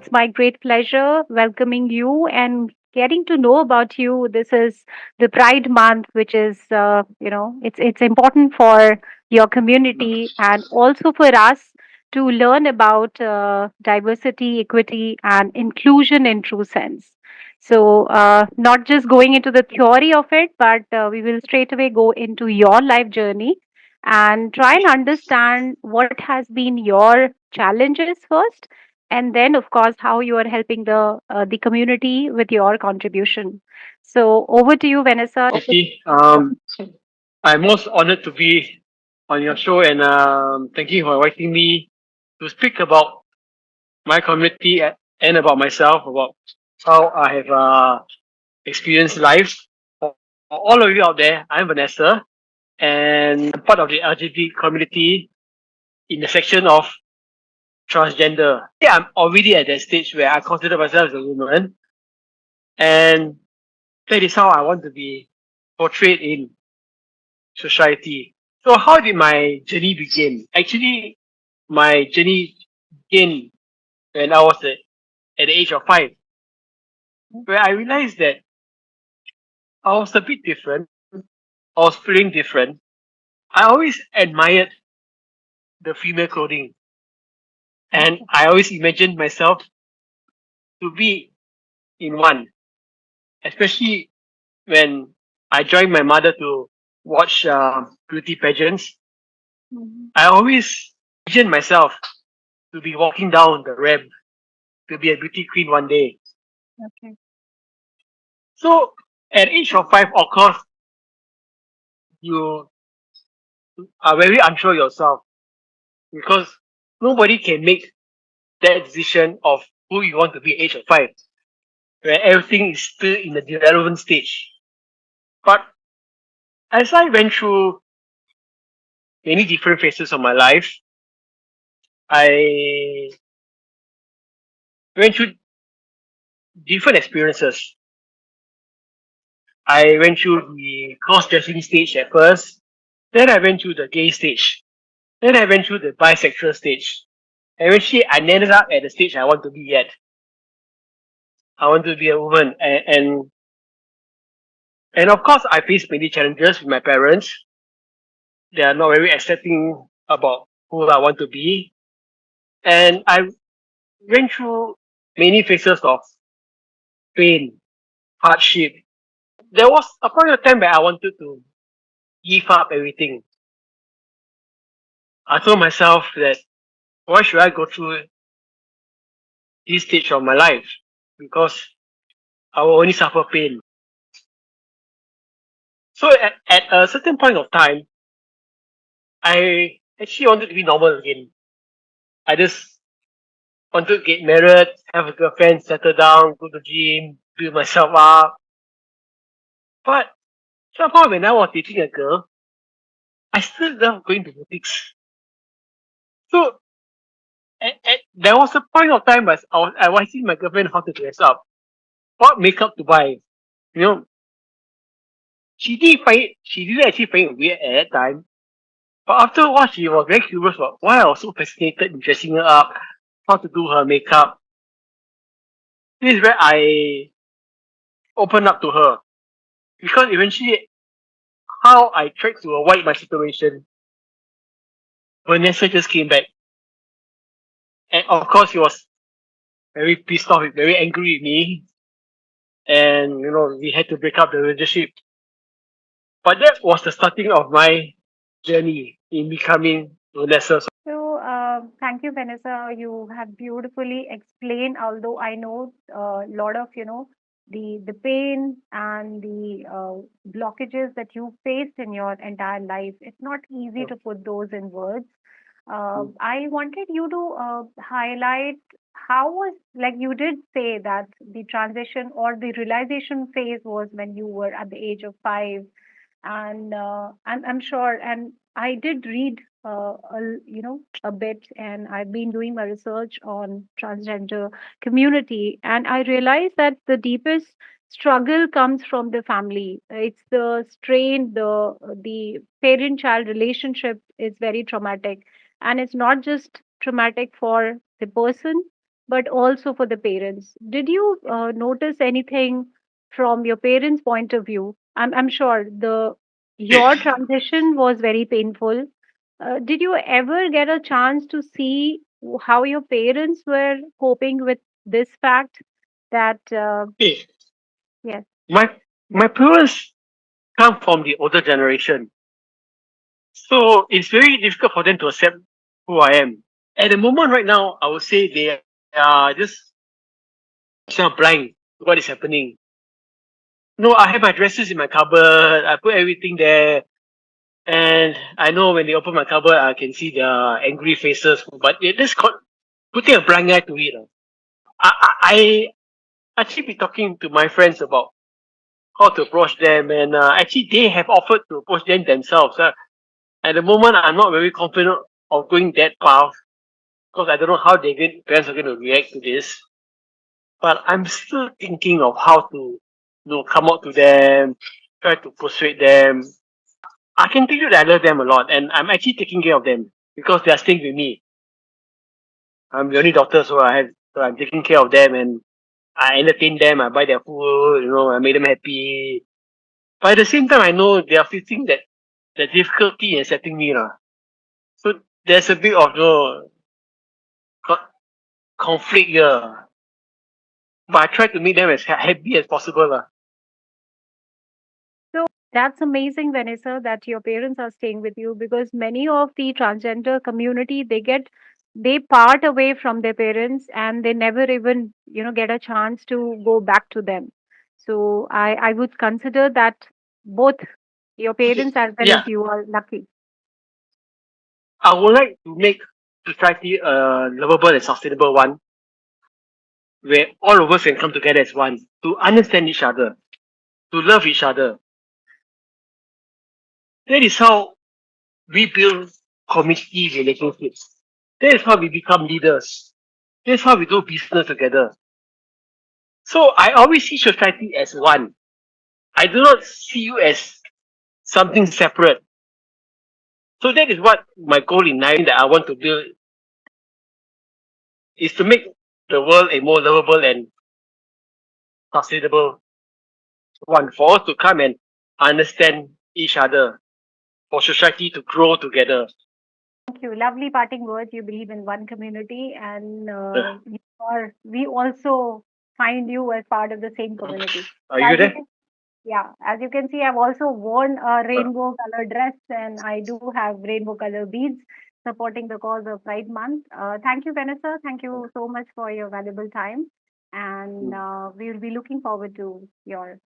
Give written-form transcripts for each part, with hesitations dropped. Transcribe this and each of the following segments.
it's my great pleasure welcoming you and getting to know about you. This is the Pride Month, which is, it's important for your community and also for us to learn about diversity, equity, and inclusion in true sense. So, not just going into the theory of it, but we will straight away go into your life journey and try and understand what has been your challenges first, and then of course how you are helping the community with your contribution. So over to you, Vanessa. Nikki. I'm most honored to be on your show, and thank you for inviting me to speak about my community and about myself, about how I have experienced life. For all of you out there, I'm Vanessa, and I'm part of the LGBT community in the section of transgender. Yeah, I'm already at that stage where I consider myself as a woman, and that is how I want to be portrayed in society. So how did my journey begin? Actually, my journey began when I was at the age of 5, where I realized that I was a bit different. I was feeling different. I always admired the female clothing, and I always imagined myself to be in one, especially when I joined my mother to watch beauty pageants. Mhm. I always imagined myself to be walking down the ramp to be a beauty queen one day. Okay. So at age of 5, of course, you are very unsure yourself because nobody can make that decision of who you want to be at age of 5, where everything is still in the development stage. But as I went through many different phases of my life, I went through different experiences. I went through the cross-dressing stage at first, then I went through the gay stage, then I went through the bisexual stage. Eventually, I ended up at the stage I want to be at. I want to be a woman, and of course, I faced many challenges with my parents. They are not very accepting about who I want to be, and I went through many phases of pain, hardship. There was a point of time where I wanted to give up everything. I told myself that why should I go through this stage of my life? Because I will only suffer pain. So at a certain point of time, I actually wanted to be normal again. I just wanted to get married, have a girlfriend, settle down, go to gym, build myself up. But somehow when I was dating a girl, I still love going to boutiques. So there was a point of time as I was asking my girlfriend how to dress up, what makeup to buy. You know, she didn't actually find it weird at that time. But after a while, she was very curious about why I was so fascinated in dressing her up, how to do her makeup. This is where I opened up to her. Because eventually, how I tried to avoid my situation, Vanessa just came back. And of course, she was very pissed off, very angry with me. And, we had to break up the relationship. But that was the starting of my journey in becoming Vanessa. So, thank you, Vanessa. You have beautifully explained. Although I know a lot of the pain and the blockages that you faced in your entire life. It's not easy to put those in words. I wanted you to highlight how was, like you did say that the transition or the realization phase was when you were at the age of 5, and I'm sure, and I did read a bit, and I've been doing my research on transgender community, and I realized that the deepest struggle comes from the family. It's the strain, the parent child relationship is very traumatic, and it's not just traumatic for the person, but also for the parents. Did you notice anything from your parents' point of view? I'm sure your transition was very painful. Did you ever get a chance to see how your parents were coping with this fact that Okay. yes, My my parents come from the older generation, so it's very difficult for them to accept who I am. At the moment, right now, I would say they are just kind of blind to what is happening. No, I have my dresses in my cupboard. I put everything there, and I know when they open my cupboard, I can see their angry faces. But it just putting a blind eye to it. I actually be talking to my friends about how to approach them, and actually they have offered to approach them themselves. At the moment, I'm not very confident of going that path because I don't know how parents are going to react to this. But I'm still thinking of how to, come out to them, try to persuade them. I can tell you that I love them a lot, and I'm actually taking care of them because they are staying with me. I'm the only doctor, so I'm taking care of them, and I entertain them. I buy their food, I make them happy. But at the same time, I know they are facing that the difficulty in accepting me, lah. So there's a bit of co- conflict here. But I try to make them as happy as possible, lah. so that's amazing, Vanessa, that your parents are staying with you because many of the transgender community they part away from their parents and they never even get a chance to go back to them. So I would consider that both your Okay. parents as well Yeah, as you are lucky. I would like to make society a lovable and sustainable one where all of us can come together as one to understand each other, to love each other. That is how we build community relationships. That is how we become leaders. That's how we do business together. So I always see society as one. I do not see you as something separate. So that is what my goal in life that I want to build is to make the world a more lovable and sustainable one for us to come and understand each other, for society to grow together. Thank you. Lovely parting words. You believe in one community, and Uh, we also find you as part of the same community. Are you As you there? can, yeah, as you can see, I've also worn a Uh, rainbow color dress, and I do have rainbow color beads supporting the cause of Pride Month. Thank you, Vanessa. Thank you so much for your valuable time, and we will be looking forward to your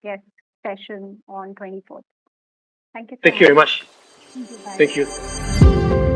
guest session on 24th. Thank you so Thank you much. very much. Thank you. Bye. Thank you.